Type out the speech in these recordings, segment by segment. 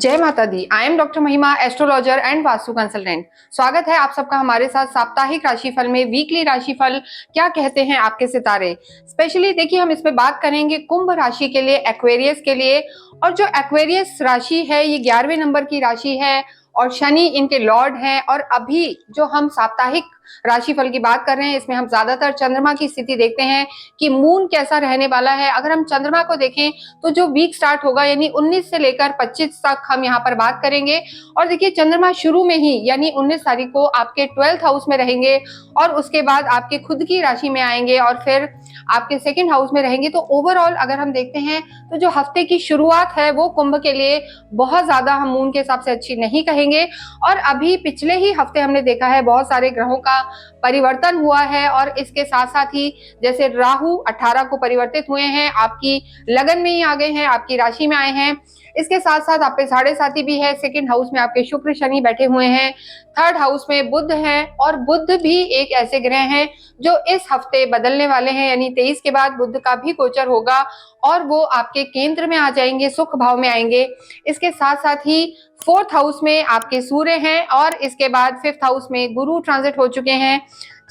जय माता दी। I am doctor महिमा, एस्ट्रोलॉजर एंड वास्तु कंसल्टेंट। स्वागत है आप सबका हमारे साथ साप्ताहिक राशिफल में। वीकली राशिफल क्या कहते हैं आपके सितारे। स्पेशली देखिए हम इसमें बात करेंगे कुंभ राशि के लिए, एक्वेरियस के लिए। और जो एक्वेरियस राशि है ये 11वें नंबर की राशि है और शनि इनके लॉर्ड हैं। और अभी जो हम साप्ताहिक राशिफल की बात कर रहे हैं इसमें हम ज्यादातर चंद्रमा की स्थिति देखते हैं कि मून कैसा रहने वाला है। अगर हम चंद्रमा को देखें तो जो वीक स्टार्ट होगा यानी 19 से लेकर 25 तक हम यहाँ पर बात करेंगे। और देखिए चंद्रमा शुरू में ही यानी 19 तारीख को आपके 12th हाउस में रहेंगे और उसके बाद आपके खुद की राशि में आएंगे और फिर आपके सेकंड हाउस में रहेंगे। तो ओवरऑल अगर हम देखते हैं तो जो हफ्ते की शुरुआत है वो कुंभ के लिए बहुत ज्यादा हम मून के हिसाब से अच्छी नहीं कहेंगे। और अभी पिछले ही हफ्ते हमने देखा है बहुत सारे ग्रहों का परिवर्तन हुआ है और इसके साथ साथ ही जैसे राहु 18 को परिवर्तित हुए हैं, आपकी लगन में ही आ गए हैं, आपकी राशि में आए हैं। इसके साथ साथ आप पे साढ़े साथी भी है। सेकंड हाउस में आपके शुक्र शनि बैठे हुए हैं। थर्ड हाउस में बुध हैं और बुध भी एक ऐसे ग्रह हैं जो इस हफ्ते बदलने वाले हैं, यानी 23 के बाद बुध का भी गोचर होगा और वो आपके केंद्र में आ जाएंगे, सुख भाव में आएंगे। इसके साथ साथ ही फोर्थ हाउस में आपके सूर्य हैं और इसके बाद फिफ्थ हाउस में गुरु ट्रांजिट हो चुके हैं।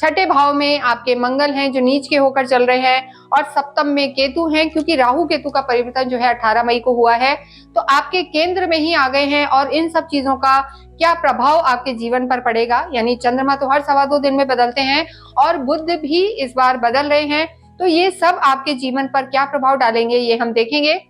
छठे भाव में आपके मंगल हैं जो नीच के होकर चल रहे हैं और सप्तम में केतु हैं, क्योंकि राहु केतु का परिवर्तन जो है 18 मई को हुआ है तो आपके केंद्र में ही आ गए हैं। और इन सब चीजों का क्या प्रभाव आपके जीवन पर पड़ेगा, यानी चंद्रमा तो हर 2.25 दिन में बदलते हैं और बुध भी इस बार बदल रहे हैं, तो ये सब आपके जीवन पर क्या प्रभाव डालेंगे ये हम देखेंगे।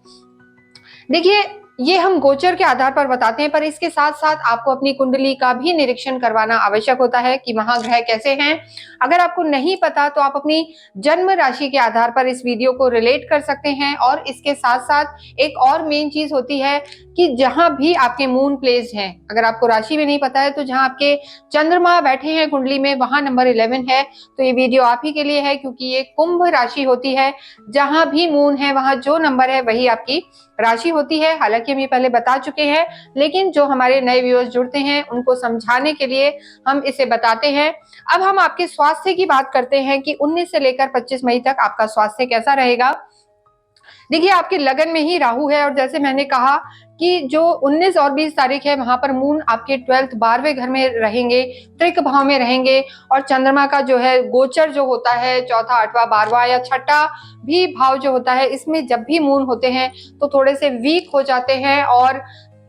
देखिए ये हम गोचर के आधार पर बताते हैं, पर इसके साथ साथ आपको अपनी कुंडली का भी निरीक्षण करवाना आवश्यक होता है कि वहां ग्रह कैसे हैं। अगर आपको नहीं पता तो आप अपनी जन्म राशि के आधार पर इस वीडियो को रिलेट कर सकते हैं। और इसके साथ साथ एक और मेन चीज होती है कि जहां भी आपके मून प्लेस्ड हैं, अगर आपको राशि में नहीं पता है तो जहां आपके चंद्रमा बैठे हैं कुंडली में वहां नंबर 11 है। तो ये वीडियो आप ही के लिए है, क्योंकि ये कुंभ राशि होती है। जहां भी मून है वहां जो नंबर है वही आपकी राशि होती है। हालांकि हम ये पहले बता चुके हैं, लेकिन जो हमारे नए व्यूअर्स जुड़ते हैं उनको समझाने के लिए हम इसे बताते हैं। अब हम आपके स्वास्थ्य की बात करते हैं कि 19 से लेकर 25 मई तक आपका स्वास्थ्य कैसा रहेगा। देखिए आपके लगन में ही राहु है और जैसे मैंने कहा कि जो 19 और 20 तारीख है वहां पर मून आपके 12th 12वें घर में रहेंगे, त्रिक भाव में रहेंगे। और चंद्रमा का जो है गोचर जो होता है चौथा, आठवां, 12वां या छठा भी भाव जो होता है, इसमें जब भी मून होते हैं तो थोड़े से वीक हो जाते हैं और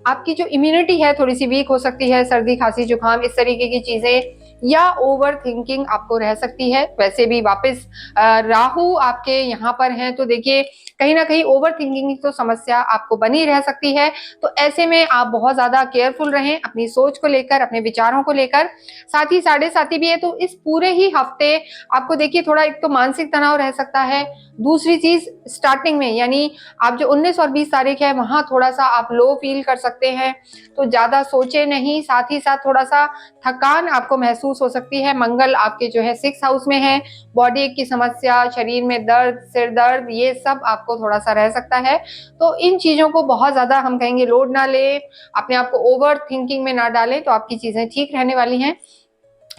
आपकी जो इम्यूनिटी है थोड़ी सी वीक हो सकती है। सर्दी खांसी जुकाम इस तरीके की चीजें या ओवर थिंकिंग आपको रह सकती है। वैसे भी वापस राहु आपके यहाँ पर हैं तो देखिए कहीं ना कहीं ओवर थिंकिंग की तो समस्या आपको बनी रह सकती है। तो ऐसे में आप बहुत ज्यादा केयरफुल रहें अपनी सोच को लेकर, अपने विचारों को लेकर। साथ ही साढ़े साथी भी है तो इस पूरे ही हफ्ते आपको देखिए थोड़ा एक तो मानसिक तनाव रह सकता है। दूसरी चीज स्टार्टिंग में यानी आप जो 19 और 20 तारीख है वहां थोड़ा सा आप लो फील कर सकते हैं, तो ज्यादा सोचे नहीं। साथ ही साथ थोड़ा सा थकान आपको महसूस हो सकती है। मंगल आपके जो है 6th हाउस में है, बॉडी की समस्या, शरीर में दर्द, सिर दर्द, ये सब आपको थोड़ा सा रह सकता है। तो इन चीजों को बहुत ज्यादा हम कहेंगे लोड ना ले, अपने आप को ओवर थिंकिंग में ना डालें, तो आपकी चीजें ठीक रहने वाली हैं।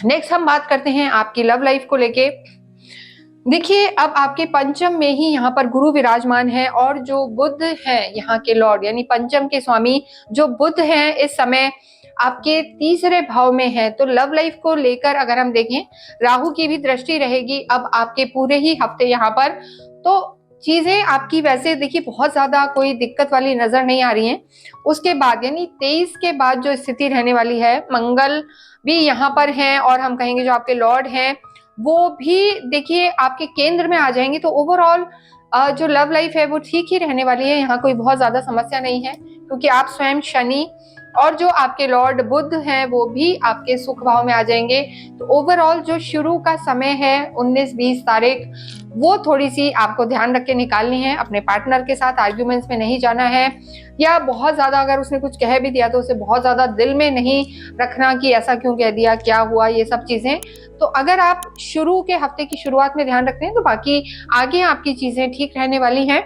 नेक्स्ट हम बात करते हैं आपकी लव लाइफ को लेके। देखिए अब आपके पंचम में ही यहाँ पर गुरु विराजमान है और जो बुध है यहाँ के लॉर्ड यानी पंचम के स्वामी जो बुध हैं इस समय आपके तीसरे भाव में है। तो लव लाइफ को लेकर अगर हम देखें राहु की भी दृष्टि रहेगी अब आपके पूरे ही हफ्ते यहाँ पर, तो चीजें आपकी वैसे देखिए बहुत ज्यादा कोई दिक्कत वाली नजर नहीं आ रही हैं। उसके बाद यानी 23 के बाद जो स्थिति रहने वाली है, मंगल भी यहाँ पर हैं और हम कहेंगे जो आपके लॉर्ड हैं वो भी देखिए आपके केंद्र में आ जाएंगे। तो ओवरऑल जो लव लाइफ है वो ठीक ही रहने वाली है, यहाँ कोई बहुत ज्यादा समस्या नहीं है, क्योंकि आप स्वयं शनि और जो आपके लॉर्ड बुध हैं वो भी आपके सुख भाव में आ जाएंगे। तो ओवरऑल जो शुरू का समय है 19-20 तारीख वो थोड़ी सी आपको ध्यान रख के निकालनी है। अपने पार्टनर के साथ आर्ग्यूमेंट्स में नहीं जाना है, या बहुत ज्यादा अगर उसने कुछ कह भी दिया तो उसे बहुत ज्यादा दिल में नहीं रखना कि ऐसा क्यों कह दिया, क्या हुआ, ये सब चीजें। तो अगर आप शुरू के हफ्ते की शुरुआत में ध्यान रखते हैं तो बाकी आगे आपकी चीजें ठीक रहने वाली हैं।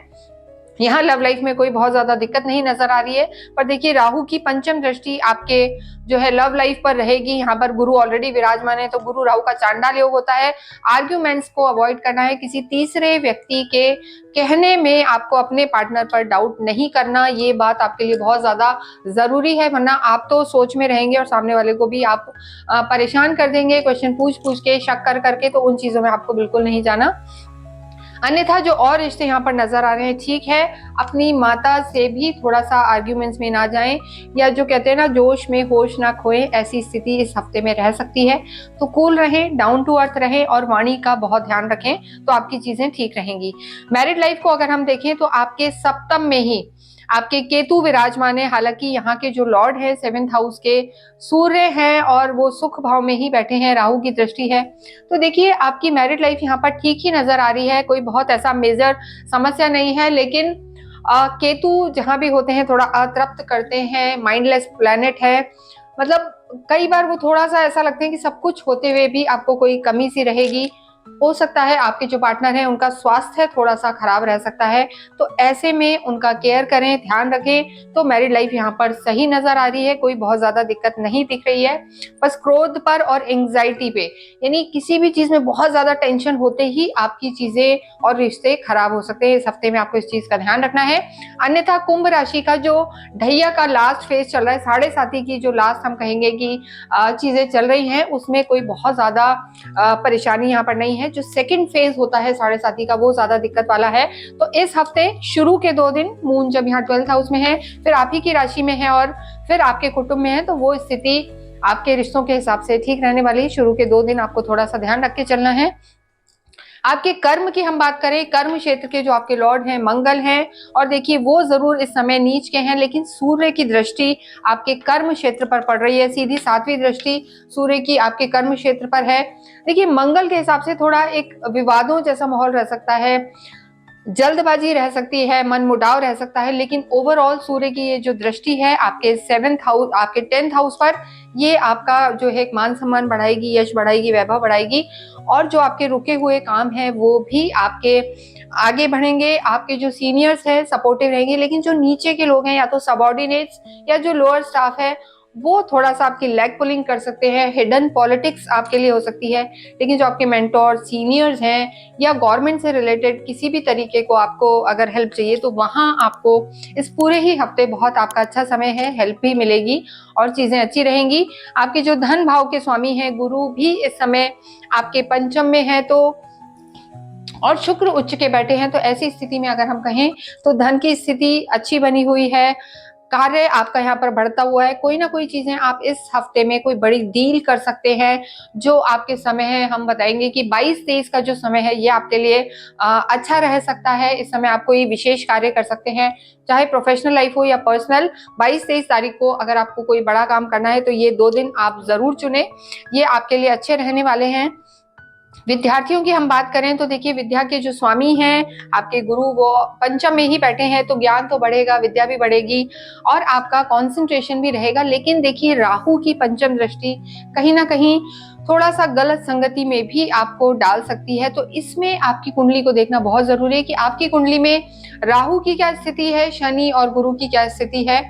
यहाँ लव लाइफ में कोई बहुत ज्यादा दिक्कत नहीं नजर आ रही है। पर देखिए राहु की पंचम दृष्टि आपके जो है लव लाइफ पर रहेगी। यहाँ पर गुरु ऑलरेडी विराजमान है, तो गुरु राहु का चांडाल योग होता है। आर्ग्यूमेंट्स को अवॉइड करना है, किसी तीसरे व्यक्ति के कहने में आपको अपने पार्टनर पर डाउट नहीं करना, ये बात आपके लिए बहुत ज्यादा जरूरी है, वरना आप तो सोच में रहेंगे और सामने वाले को भी आप परेशान कर देंगे क्वेश्चन पूछ पूछ के, शक कर करके। तो उन चीजों में आपको बिल्कुल नहीं जाना। अन्यथा जो और रिश्ते यहाँ पर नजर आ रहे हैं, ठीक है, अपनी माता से भी थोड़ा सा आर्ग्यूमेंट्स में ना जाएं, या जो कहते हैं ना जोश में होश ना खोएं, ऐसी स्थिति इस हफ्ते में रह सकती है। तो कूल रहें, डाउन टू अर्थ रहें और वाणी का बहुत ध्यान रखें, तो आपकी चीजें ठीक रहेंगी। मैरिड लाइफ को अगर हम देखें तो आपके सप्तम में ही आपके केतु विराजमान है। हालांकि यहाँ के जो लॉर्ड है 7th हाउस के सूर्य हैं और वो सुख भाव में ही बैठे हैं, राहु की दृष्टि है। तो देखिए आपकी मैरिड लाइफ यहाँ पर ठीक ही नजर आ रही है, कोई बहुत ऐसा मेजर समस्या नहीं है। लेकिन केतु जहां भी होते हैं थोड़ा अतृप्त करते हैं, माइंडलेस प्लैनेट है। मतलब कई बार वो थोड़ा सा ऐसा लगता है कि सब कुछ होते हुए भी आपको कोई कमी सी रहेगी। हो सकता है आपके जो पार्टनर है उनका स्वास्थ्य थोड़ा सा खराब रह सकता है, तो ऐसे में उनका केयर करें, ध्यान रखें। तो मैरिड लाइफ यहाँ पर सही नजर आ रही है, कोई बहुत ज्यादा दिक्कत नहीं दिख रही है। बस क्रोध पर और एंग्जाइटी पे, यानी किसी भी चीज में बहुत ज्यादा टेंशन होते ही आपकी चीजें और रिश्ते खराब हो सकते हैं। इस हफ्ते में आपको इस चीज का ध्यान रखना है। अन्यथा कुंभ राशि का जो ढैया का लास्ट फेज चल रहा है, 7.5 की जो लास्ट हम कहेंगे कि चीजें चल रही हैं, उसमें कोई बहुत ज्यादा परेशानी यहाँ पर नहीं है। जो सेकंड फेज होता है 7.5 का, वो ज्यादा दिक्कत वाला है। तो इस हफ्ते शुरू के 2 दिन मून जब यहाँ 12th हाउस में है, फिर आप ही की राशि में है और फिर आपके कुटुंब में है, तो वो स्थिति आपके रिश्तों के हिसाब से ठीक रहने वाली है। शुरू के 2 दिन आपको थोड़ा सा ध्यान रख के चलना है। आपके कर्म की हम बात करें, कर्म क्षेत्र के जो आपके लॉर्ड हैं मंगल हैं, और देखिए वो जरूर इस समय नीच के हैं, लेकिन सूर्य की दृष्टि आपके कर्म क्षेत्र पर पड़ रही है। सीधी 7वीं दृष्टि सूर्य की आपके कर्म क्षेत्र पर है। देखिए मंगल के हिसाब से थोड़ा एक विवादों जैसा माहौल रह सकता है, जल्दबाजी रह सकती है, मन मुटाव रह सकता है, लेकिन ओवरऑल सूर्य की ये जो दृष्टि है आपके 7th हाउस, आपके 10th हाउस पर, ये आपका जो है मान सम्मान बढ़ाएगी, यश बढ़ाएगी, वैभव बढ़ाएगी। और जो आपके रुके हुए काम है वो भी आपके आगे बढ़ेंगे। आपके जो सीनियर्स हैं सपोर्टिव रहेंगे, लेकिन जो नीचे के लोग हैं या तो सबऑर्डिनेट्स या जो लोअर स्टाफ है वो थोड़ा सा आपकी लेग पुलिंग कर सकते हैं। हिडन पॉलिटिक्स आपके लिए हो सकती है। लेकिन जो आपके मेंटोर सीनियर्स हैं या गवर्नमेंट से रिलेटेड किसी भी तरीके को आपको अगर हेल्प चाहिए, तो वहां आपको इस पूरे ही हफ्ते बहुत आपका अच्छा समय है, हेल्प भी मिलेगी और चीजें अच्छी रहेंगी। आपके जो धन भाव के स्वामी हैं गुरु भी इस समय आपके पंचम में है, तो और शुक्र उच्च के बैठे हैं। तो ऐसी स्थिति में अगर हम कहें तो धन की स्थिति अच्छी बनी हुई है, कार्य आपका यहाँ पर बढ़ता हुआ है। कोई ना कोई चीजें आप इस हफ्ते में कोई बड़ी डील कर सकते हैं। जो आपके समय है, हम बताएंगे कि 22-23 का जो समय है ये आपके लिए अच्छा रह सकता है। इस समय आप कोई विशेष कार्य कर सकते हैं, चाहे प्रोफेशनल लाइफ हो या पर्सनल। 22-23 तारीख को अगर आपको कोई बड़ा काम करना है तो ये 2 दिन आप जरूर चुने, ये आपके लिए अच्छे रहने वाले हैं। विद्यार्थियों की हम बात करें तो देखिए विद्या के जो स्वामी हैं आपके गुरु, वो पंचम में ही बैठे हैं, तो ज्ञान तो बढ़ेगा, विद्या भी बढ़ेगी और आपका कंसंट्रेशन भी रहेगा। लेकिन देखिए राहु की पंचम दृष्टि कहीं ना कहीं थोड़ा सा गलत संगति में भी आपको डाल सकती है। तो इसमें आपकी कुंडली को देखना बहुत जरूरी है कि आपकी कुंडली में राहु की क्या स्थिति है, शनि और गुरु की क्या स्थिति है।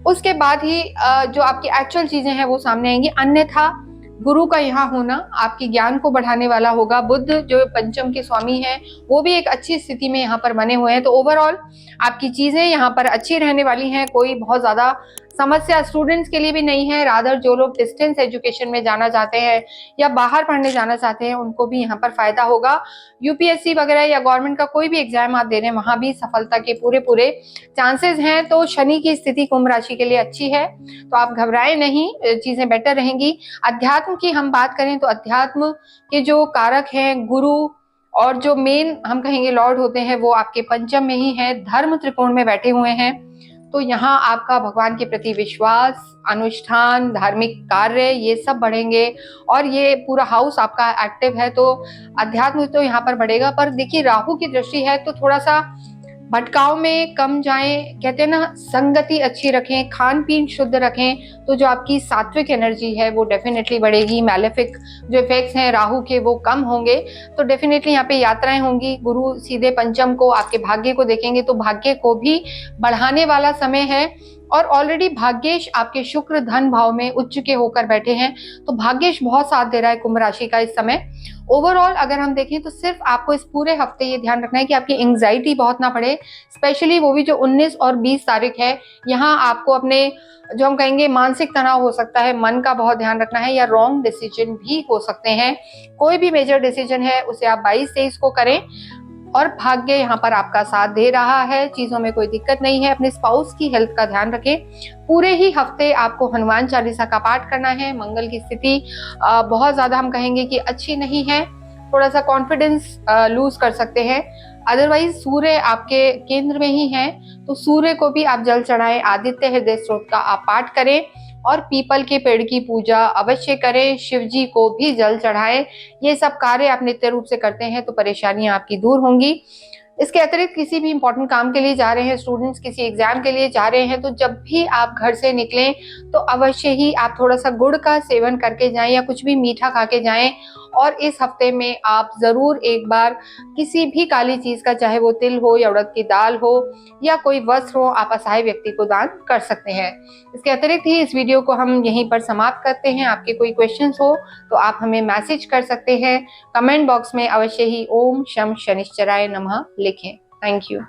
उसके बाद ही जो आपकी एक्चुअल चीजें हैं वो सामने आएंगी। अन्यथा गुरु का यहाँ होना आपके ज्ञान को बढ़ाने वाला होगा। बुध जो पंचम के स्वामी हैं वो भी एक अच्छी स्थिति में यहाँ पर बने हुए हैं। तो ओवरऑल आपकी चीजें यहाँ पर अच्छी रहने वाली हैं। कोई बहुत ज्यादा समस्या स्टूडेंट्स के लिए भी नहीं है। रादर जो लोग डिस्टेंस एजुकेशन में जाना चाहते हैं या बाहर पढ़ने जाना चाहते हैं उनको भी यहाँ पर फायदा होगा। यूपीएससी वगैरह या गवर्नमेंट का कोई भी एग्जाम आप दे रहे हैं वहां भी सफलता के पूरे पूरे चांसेस हैं। तो शनि की स्थिति कुंभ राशि के लिए अच्छी है, तो आप घबराए नहीं, चीजें बेटर रहेंगी। अध्यात्म की हम बात करें तो अध्यात्म के जो कारक हैं गुरु और जो मेन हम कहेंगे लॉर्ड होते हैं वो आपके पंचम में ही है, धर्म त्रिकोण में बैठे हुए हैं। तो यहाँ आपका भगवान के प्रति विश्वास, अनुष्ठान, धार्मिक कार्य ये सब बढ़ेंगे और ये पूरा हाउस आपका एक्टिव है, तो अध्यात्म तो यहाँ पर बढ़ेगा। पर देखिए राहु की दृष्टि है तो थोड़ा सा भटकाव में कम जाएं, कहते हैं ना संगति अच्छी रखें, खान पीन शुद्ध रखें, तो जो आपकी सात्विक एनर्जी है वो डेफिनेटली बढ़ेगी। मैलेफिक जो इफेक्ट्स हैं राहु के वो कम होंगे। तो डेफिनेटली यहाँ पे यात्राएं होंगी। गुरु सीधे पंचम को आपके भाग्य को देखेंगे तो भाग्य को भी बढ़ाने वाला समय है। और ऑलरेडी भाग्येश आपके शुक्र धन भाव में उच्च के होकर बैठे हैं, तो भाग्येश बहुत साथ दे रहा है कुंभ राशि का इस समय। ओवरऑल अगर हम देखें तो सिर्फ आपको इस पूरे हफ्ते ये ध्यान रखना है कि आपकी एंग्जाइटी बहुत ना बढ़े, स्पेशली वो भी जो 19 और 20 तारीख है। यहाँ आपको अपने जो हम कहेंगे मानसिक तनाव हो सकता है, मन का बहुत ध्यान रखना है, या रॉन्ग डिसीजन भी हो सकते हैं। कोई भी मेजर डिसीजन है उसे आप 22-23 को करें। और भाग्य यहाँ पर आपका साथ दे रहा है, चीजों में कोई दिक्कत नहीं है। अपने स्पाउस की हेल्थ का ध्यान रखें। पूरे ही हफ्ते आपको हनुमान चालीसा का पाठ करना है। मंगल की स्थिति बहुत ज्यादा हम कहेंगे कि अच्छी नहीं है, थोड़ा सा कॉन्फिडेंस लूज कर सकते हैं। अदरवाइज सूर्य आपके केंद्र में ही है, तो सूर्य को भी आप जल चढ़ाएं, आदित्य हृदय स्त्रोत का आप पाठ करें और पीपल के पेड़ की पूजा अवश्य करें, शिव जी को भी जल चढ़ाएं। ये सब कार्य आप नित्य रूप से करते हैं तो परेशानियां आपकी दूर होंगी। इसके अतिरिक्त किसी भी इंपॉर्टेंट काम के लिए जा रहे हैं, स्टूडेंट्स किसी एग्जाम के लिए जा रहे हैं, तो जब भी आप घर से निकलें तो अवश्य ही आप थोड़ा सा गुड़ का सेवन करके जाएं या कुछ भी मीठा खा के जाएं। और इस हफ्ते में आप जरूर एक बार किसी भी काली चीज का, चाहे वो तिल हो या उड़द की दाल हो या कोई वस्त्र हो, आप असहाय व्यक्ति को दान कर सकते हैं। इसके अतिरिक्त ही इस वीडियो को हम यहीं पर समाप्त करते हैं। आपके कोई क्वेश्चंस हो तो आप हमें मैसेज कर सकते हैं। कमेंट बॉक्स में अवश्य ही ओम शम शनिश्चराय नमः लिखें। Thank you.